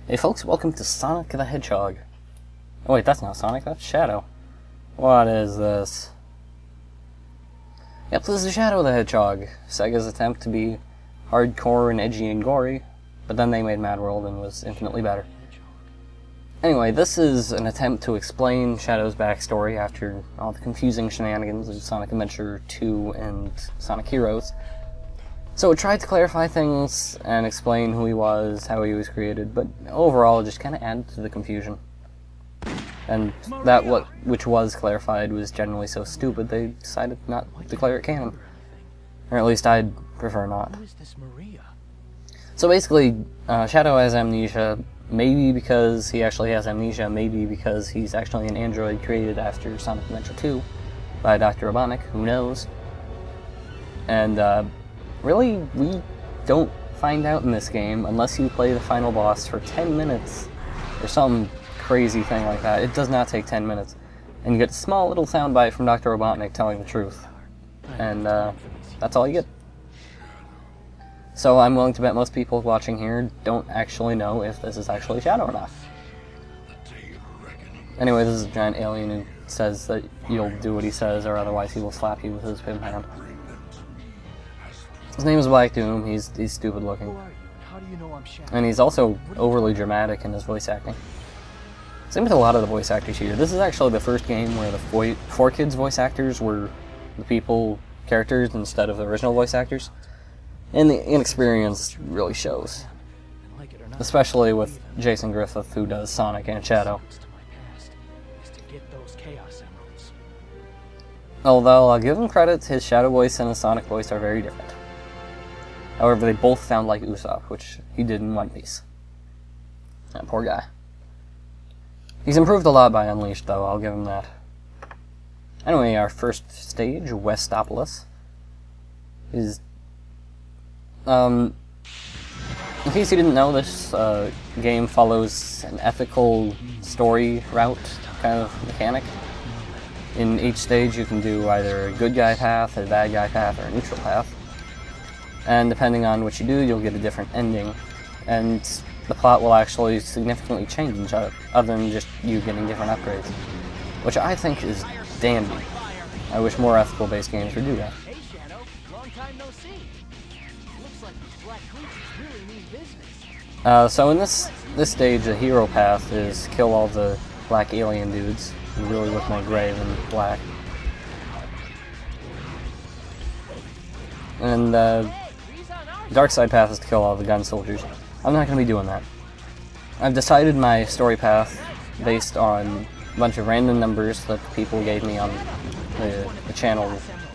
Hey folks, welcome to Sonic the Hedgehog. Oh wait, that's not Sonic, that's Shadow. What is this? Yep, this is Shadow the Hedgehog. Sega's attempt to be hardcore and edgy and gory, but then they made Mad World and was infinitely better. Anyway, this is an attempt to explain Shadow's backstory after all the confusing shenanigans of Sonic Adventure 2 and Sonic Heroes. So it tried to clarify things and explain who he was, how he was created, but overall it just kind of added to the confusion. And that which was clarified was generally so stupid they decided not to declare it canon. Or at least I'd prefer not. So basically, Shadow has amnesia, maybe because he actually has amnesia, maybe because he's actually an android created after Sonic Adventure 2 by Dr. Robotnik, who knows. And really, we don't find out in this game unless you play the final boss for 10 minutes or some crazy thing like that. It does not take 10 minutes. And you get a small little soundbite from Dr. Robotnik telling the truth. And that's all you get. So I'm willing to bet most people watching here don't actually know if this is actually Shadow or not. Anyway, this is a giant alien who says that you'll do what he says or otherwise he will slap you with his pin hand. His name is Black Doom. He's stupid looking. And he's also overly dramatic in his voice acting. Same with a lot of the voice actors here. This is actually the first game where the 4Kids voice actors were the characters instead of the original voice actors. And the inexperience really shows. Especially with Jason Griffith, who does Sonic and Shadow. Although I'll give him credit, his Shadow voice and his Sonic voice are very different. However, they both sound like Usopp, which he did in One Piece. That poor guy. He's improved a lot by Unleashed, though, I'll give him that. Anyway, our first stage, Westopolis, is... in case you didn't know, this game follows an ethical story route kind of mechanic. In each stage you can do either a good guy path, a bad guy path, or a neutral path. And depending on what you do, you'll get a different ending. And the plot will actually significantly change, other than just you getting different upgrades. Which I think is dandy. I wish more ethical-based games would do that. Hey Shadow, long time no see. Looks like these black creatures really mean business. So in this stage, the hero path is kill all the black alien dudes who really look more gray than black. And dark side path is to kill all the gun soldiers. I'm not going to be doing that. I've decided my story path based on a bunch of random numbers that people gave me on the channel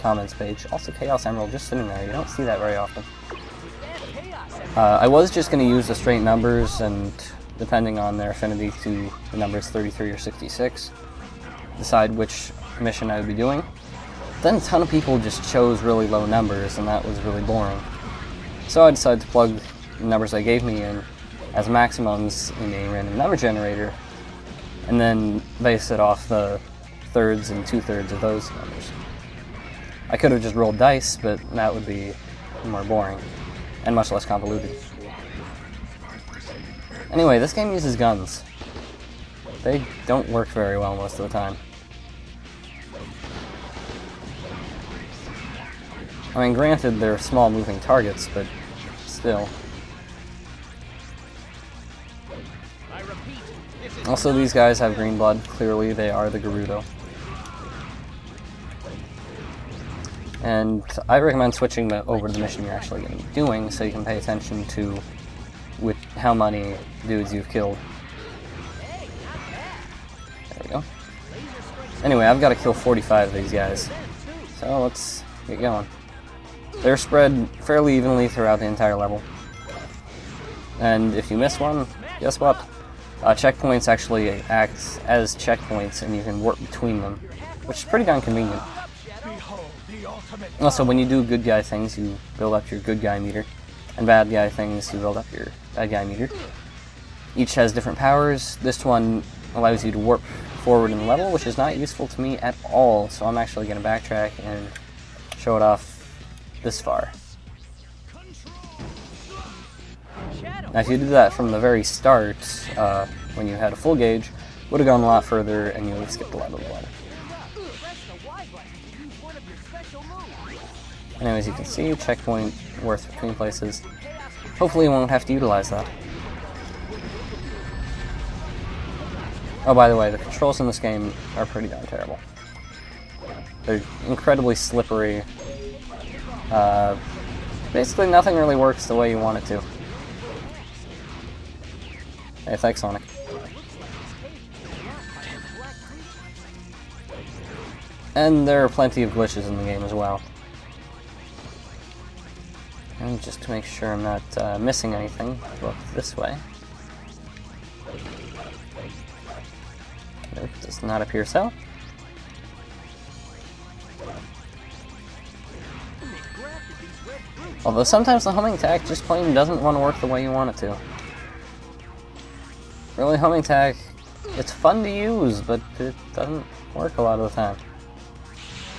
comments page. Also Chaos Emerald just sitting there, you don't see that very often. I was just going to use the straight numbers and, depending on their affinity to the numbers 33 or 66, decide which mission I would be doing. Then a ton of people just chose really low numbers, and that was really boring. So I decided to plug the numbers they gave me in as maximums in a random number generator, and then base it off the thirds and two-thirds of those numbers. I could have just rolled dice, but that would be more boring, and much less convoluted. Anyway, this game uses guns. They don't work very well most of the time. I mean, granted, they're small moving targets, but still. Also, these guys have green blood. Clearly, they are the Gerudo. And I recommend switching over to the mission you're actually going to be doing, so you can pay attention to how many dudes you've killed. There we go. Anyway, I've got to kill 45 of these guys. So let's get going. They're spread fairly evenly throughout the entire level. And if you miss one, guess what? Checkpoints actually act as checkpoints and you can warp between them, which is pretty darn convenient. Also, when you do good guy things, you build up your good guy meter, and bad guy things, you build up your bad guy meter. Each has different powers. This one allows you to warp forward in the level, which is not useful to me at all, so I'm actually going to backtrack and show it off this far. Shadow, Now if you did that from the very start, when you had a full gauge, would have gone a lot further and you would have skipped a lot of the water. Anyways, you can see checkpoint worth between places. Hopefully you won't have to utilize that. Oh, by the way, the controls in this game are pretty darn terrible. They're incredibly slippery. Basically nothing really works the way you want it to. Hey, thanks, Sonic. And there are plenty of glitches in the game as well. And just to make sure I'm not missing anything, look this way. Nope, does not appear so. Although sometimes the homing attack just plain doesn't want to work the way you want it to. Really, homing attack, it's fun to use, but it doesn't work a lot of the time.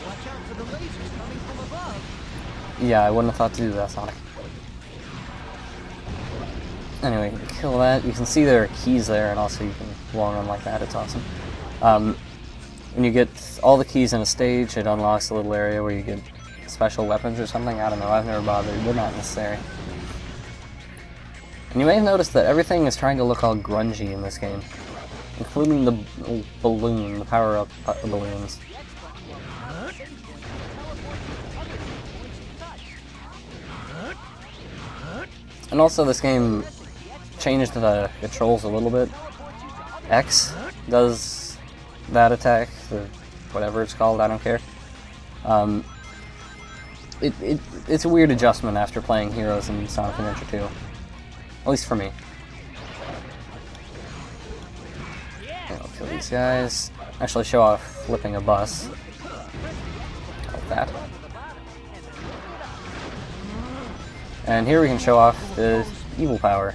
Watch out for the lasers coming from above. Yeah, I wouldn't have thought to do that, Sonic. Anyway, kill that. You can see there are keys there, and also you can wall run like that. It's awesome. When you get all the keys in a stage, it unlocks a little area where you get special weapons or something. I don't know. I've never bothered. They're not necessary. And you may have noticed that everything is trying to look all grungy in this game, including the balloon, the power-up balloons. And also this game changed the controls a little bit. X does that attack, or whatever it's called, I don't care. It's a weird adjustment after playing Heroes and Sonic Adventure 2. At least for me. Okay, I'll kill these guys. Actually show off flipping a bus. Like that. And here we can show off the evil power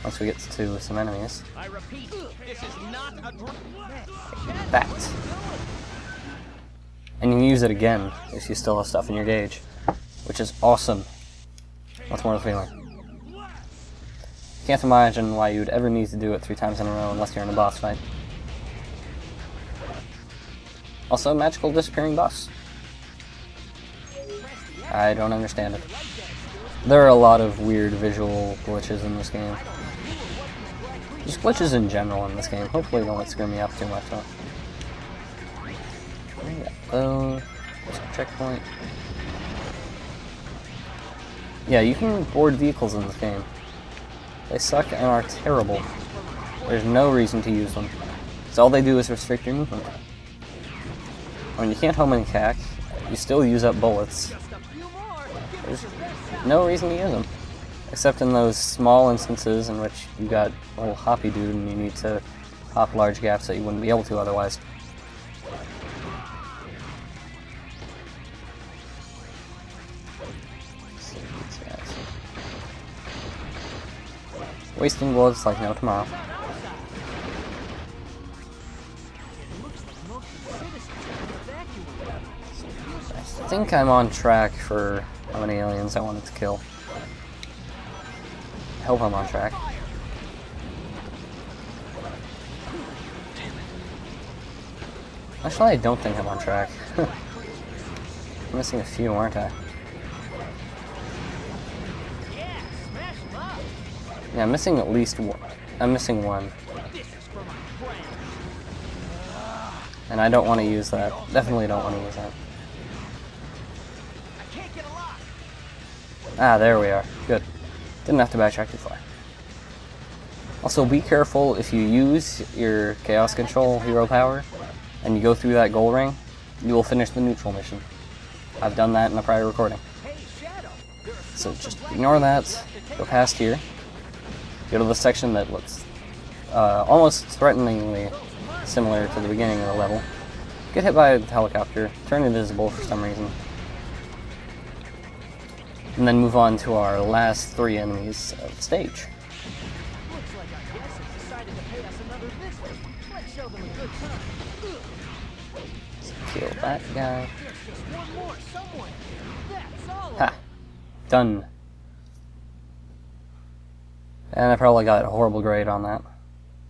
once we get to some enemies. I repeat, this is not a Like that. And you can use it again if you still have stuff in your gauge, which is awesome. What's more the feeling? Can't imagine why you'd ever need to do it 3 times in a row unless you're in a boss fight. Also, magical disappearing bus. I don't understand it. There are a lot of weird visual glitches in this game. Just glitches in general in this game. Hopefully they won't screw me up too much though. There's a checkpoint. Yeah, you can board vehicles in this game. They suck and are terrible. There's no reason to use them. So all they do is restrict your movement. When you can't home attack, you still use up bullets. There's no reason to use them. Except in those small instances in which you got a little hoppy dude and you need to hop large gaps that you wouldn't be able to otherwise. Wasting bullets like no tomorrow. I think I'm on track for how many aliens I wanted to kill. I hope I'm on track. Actually, I don't think I'm on track. I'm missing a few, aren't I? Yeah, I'm missing at least one. I'm missing one. And I don't want to use that. Definitely don't want to use that. Ah, there we are. Good. Didn't have to backtrack too far. Also, be careful if you use your Chaos Control hero power and you go through that goal ring, you will finish the neutral mission. I've done that in a prior recording. So just ignore that, go past here, go to the section that looks almost threateningly similar to the beginning of the level, get hit by a helicopter, turn invisible for some reason, and then move on to our last 3 enemies of the stage. Looks like our guests have decided to pay us another visit. Let's show them a good time. Let's kill that guy. There's just one more somewhere. That's all. Ha! Done. And I probably got a horrible grade on that.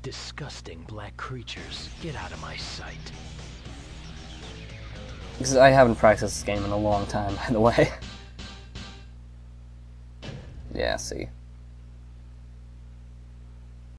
Disgusting black creatures. Get out of my sight. Because I haven't practiced this game in a long time, by the way. Yeah, see.